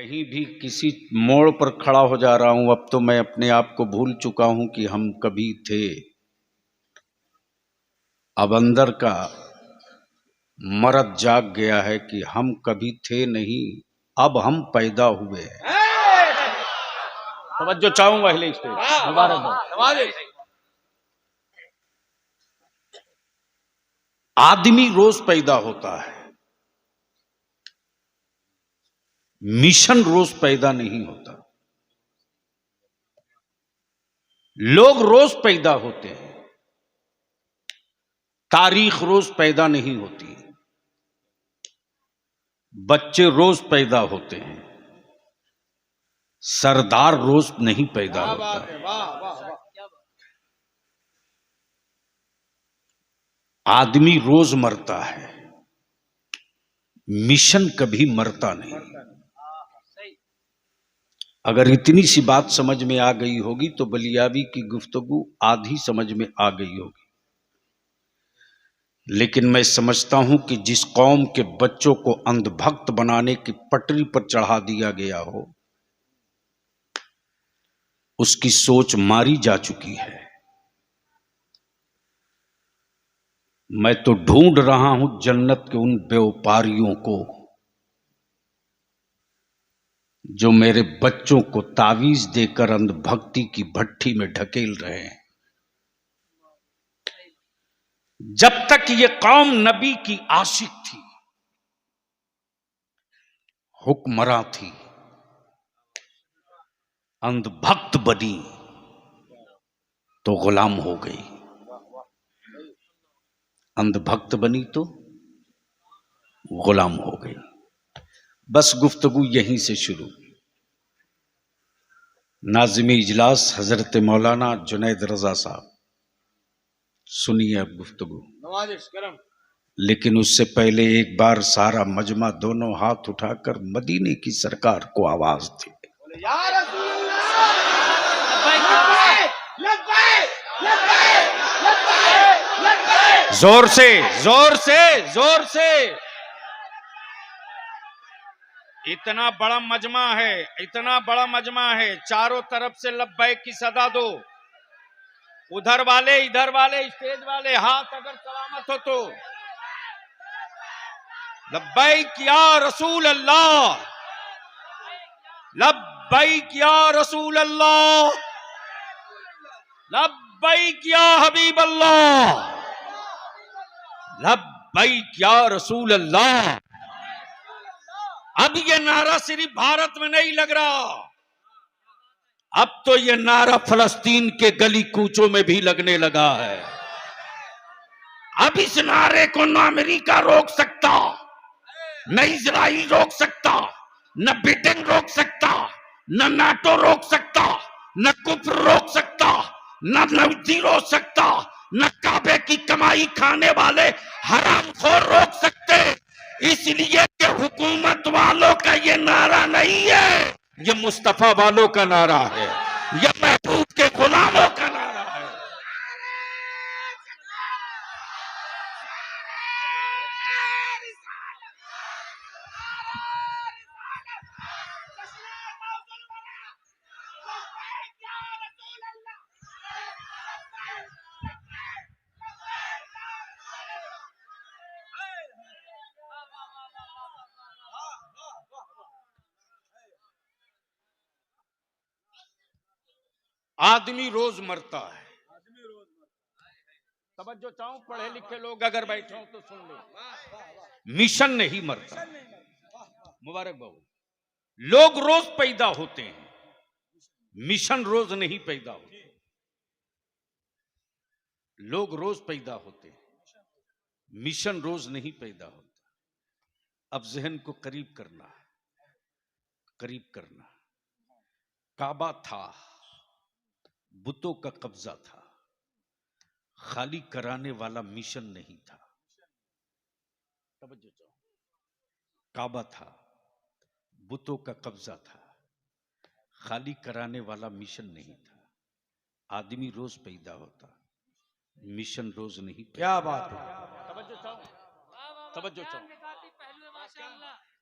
कहीं भी किसी मोड़ पर खड़ा हो जा रहा हूं, अब तो मैं अपने आप को भूल चुका हूं कि हम कभी थे। अब अंदर का मर्द जाग गया है कि हम कभी थे नहीं, अब हम पैदा हुए हैं। तवज्जो चाहूंगा हिले स्टेज मुबारक। आदमी रोज पैदा होता है, मिशन रोज पैदा नहीं होता। लोग रोज पैदा होते हैं, तारीख रोज पैदा नहीं होती। बच्चे रोज पैदा होते हैं, सरदार रोज नहीं पैदा होता। आदमी रोज मरता है, मिशन कभी मरता नहीं। अगर इतनी सी बात समझ में आ गई होगी तो बलियाबी की गुफ्तगू आधी समझ में आ गई होगी। लेकिन मैं समझता हूं कि जिस कौम के बच्चों को अंधभक्त बनाने की पटरी पर चढ़ा दिया गया हो, उसकी सोच मारी जा चुकी है। मैं तो ढूंढ रहा हूं जन्नत के उन व्यापारियों को जो मेरे बच्चों को तावीज देकर अंधभक्ति की भट्ठी में ढकेल रहे हैं। जब तक ये कौम नबी की आशिक थी, हुक्मरां थी, अंधभक्त बनी तो गुलाम हो गई। अंधभक्त बनी तो गुलाम हो गई। बस गुफ्तगू यहीं से शुरू। नाज़िम इजलास हजरत मौलाना जुनैद रजा साहब, सुनिए अब गुफ्तगू। लेकिन उससे पहले एक बार सारा मजमा दोनों हाथ उठाकर मदीने की सरकार को आवाज दे। जोर से जोर से जोर से। इतना बड़ा मजमा है, इतना बड़ा मजमा है, चारों तरफ से लब्बैक की सदा दो। उधर वाले इधर वाले स्टेज वाले हाथ अगर सलामत हो तो लब्बैक या रसूल अल्लाह, लब्बैक या रसूल अल्लाह, लब्बैक या हबीब अल्लाह, लब्बैक या रसूल अल्लाह। अब ये नारा सिर्फ भारत में नहीं लग रहा, अब तो ये नारा फलस्तीन के गली कूचों में भी लगने लगा है। अब इस नारे को न अमेरिका रोक सकता, न इजराइल रोक सकता, न ब्रिटेन रोक सकता, न नाटो रोक सकता, न कुफ्र रोक सकता, न नवजी रोक सकता, न काबे की कमाई खाने वाले हरामखोर रोक सकते। इसलिए कि हुकूमत वालों का ये नारा नहीं है, ये मुस्तफा वालों का नारा है, ये महबूब के गुलामों का नारा है। आदमी रोज मरता है। तवज्जो चाहूं, पढ़े लिखे लोग अगर बैठे हो तो सुन लो। मिशन नहीं मरता। मुबारक बाबू। लोग रोज पैदा होते हैं, मिशन रोज नहीं पैदा होते। लोग रोज पैदा होते हैं, मिशन रोज नहीं पैदा होता। अब जहन को करीब करना, करीब करना। काबा था, बुतों का कब्जा था, खाली कराने वाला मिशन नहीं था। काबा था, बुतों का कब्जा था, खाली कराने वाला मिशन नहीं था। आदमी रोज पैदा होता, मिशन रोज नहीं पैदा। क्या बात है। तवज्जो चाहो, तवज्जो चाहो।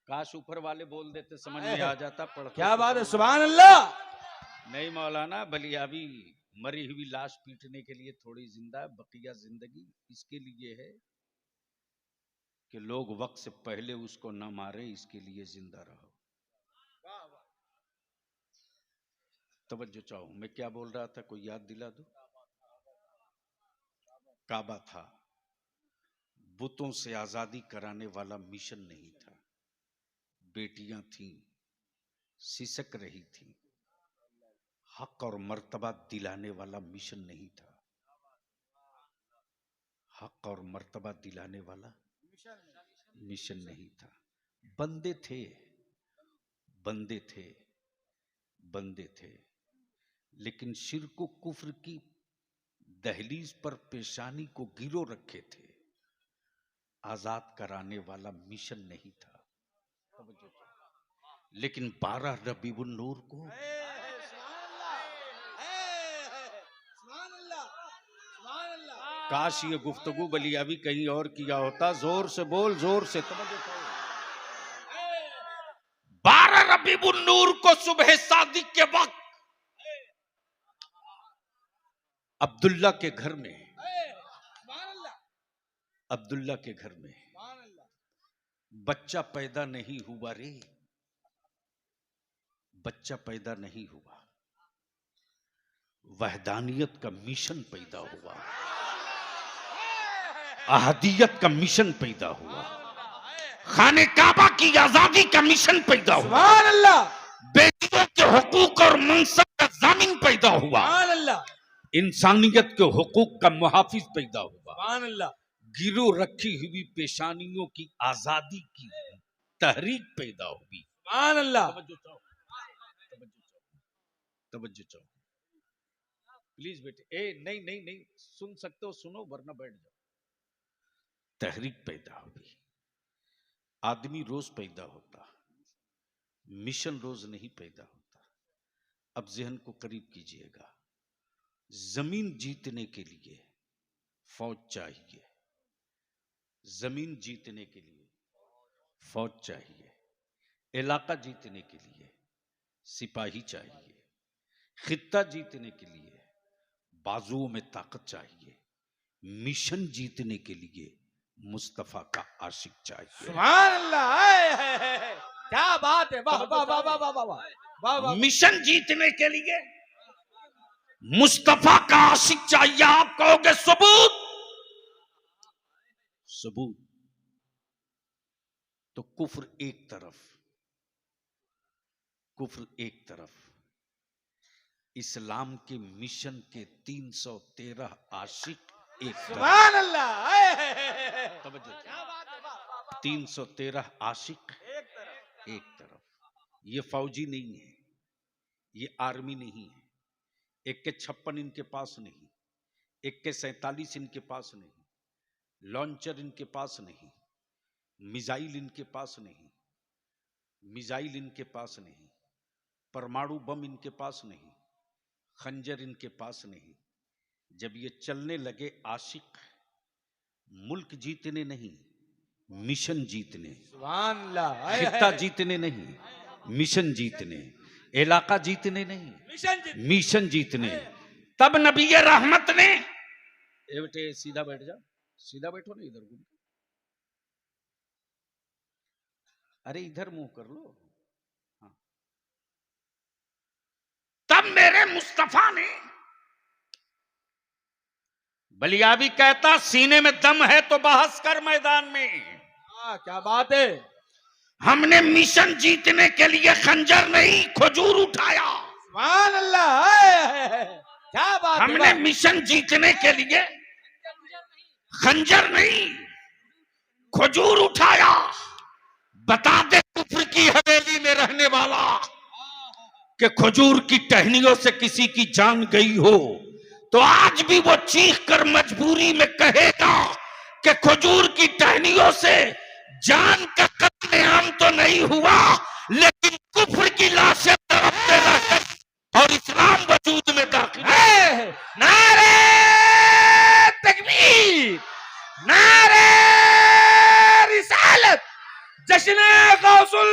काश ऊपर वाले बोल देते समझ में आ जाता। पढ़ क्या बात है, सुभान अल्लाह। नहीं मौलाना, बलियाबी मरी हुई लाश पीटने के लिए थोड़ी जिंदा है, बकिया जिंदगी इसके लिए है कि लोग वक्त से पहले उसको न मारे, इसके लिए जिंदा रहो। तवज्जो चाहो, मैं क्या बोल रहा था, कोई याद दिला दो। काबा था, बुतों से आजादी कराने वाला मिशन नहीं था। बेटियां थीं, सिसक रही थीं, हक और मर्तबा दिलाने वाला मिशन नहीं था। हक और मर्तबा दिलाने वाला मिशन नहीं था। बंदे थे, बंदे थे, बंदे थे, लेकिन शिर्क व कुफ्र की दहलीज पर पेशानी को गिरो रखे थे। आजाद कराने वाला मिशन नहीं था। लेकिन 12 रबीउन नूर को काश ये गुफ्तगू बलियाबी कहीं और किया होता। जोर से बोल, जोर से। 12 रबीउन नूर को सुबह शादी के वक्त अब्दुल्ला के घर में, अब्दुल्ला के घर में बच्चा पैदा नहीं हुआ रे, बच्चा पैदा नहीं हुआ, वहदानियत का मिशन पैदा हुआ, अहदियत का मिशन पैदा हुआ, खाने काबा की आजादी का मिशन पैदा हुआ, सुभान अल्लाह, बेटियों के हुकूक और मनसब का जामिन पैदा हुआ, सुभान अल्लाह, इंसानियत के हुकूक का मुहाफिज पैदा हुआ, सुभान अल्लाह, गिरो रखी हुई पेशानियों की आजादी की तहरीक पैदा हुई। सुभान अल्लाह। तवज्जो चाहो प्लीज बेटे। नहीं नहीं नहीं, सुन सकते हो सुनो, वरना बैठ जाओ। तहरीक पैदा हुई। आदमी रोज पैदा होता, मिशन रोज नहीं पैदा होता। अब जहन को करीब कीजिएगा। जमीन जीतने के लिए फौज चाहिए, जमीन जीतने के लिए फौज चाहिए, इलाका जीतने के लिए सिपाही चाहिए, खित्ता जीतने के लिए बाजुओं में ताकत चाहिए, मिशन जीतने के लिए मुस्तफा का आशिक चाहिए। सुभान अल्लाह, क्या बात है, वाह वाह वाह वाह वाह वाह वाह। मिशन जीतने के लिए मुस्तफा का आशिक चाहिए। आप कहोगे सबूत, सबूत तो कुफ्र एक तरफ, कुफ्र एक तरफ, इस्लाम के मिशन के 313 आशिक एक तरफ। सुभान अल्लाह, 313 आशिक एक तरफ। ये फौजी नहीं है, ये आर्मी नहीं है। एक के 56 इनके पास नहीं, एक के 47 इनके पास नहीं, लॉन्चर इनके पास नहीं, मिसाइल इनके पास नहीं, मिसाइल इनके पास नहीं, परमाणु बम इनके पास नहीं, खंजर इनके पास नहीं। जब ये चलने लगे आशिक, मुल्क जीतने नहीं, मिशन जीतने, सुभान अल्लाह, खित्ता जीतने नहीं, मिशन जीतने, इलाका जीतने नहीं, मिशन जीतने। तब नबी रहमत ने, ए बेटे सीधा बैठ जा, सीधा बैठो ना, इधर घूम, अरे इधर मुंह कर लो। हाँ। तब मेरे मुस्तफा ने, बलियाबी कहता सीने में दम है तो बहस कर मैदान में। क्या बात है। हमने मिशन जीतने के लिए खंजर नहीं खजूर उठाया। सुभान अल्लाह, क्या बात है। हमने मिशन जीतने के लिए खंजर नहीं खजूर उठाया। बता दे कुफ्र की हवेली में रहने वाला कि खजूर की टहनियों से किसी की जान गई हो तो आज भी वो चीख कर मजबूरी में कहेगा कि खजूर की टहनियों से जान का कत्लेआम तो नहीं हुआ, लेकिन कुफ्र की लाशें तड़पते रहे और इस्लाम वजूद में दाखिल है। नारे तकबीर, नारे रिसालत, जश्न गौसुल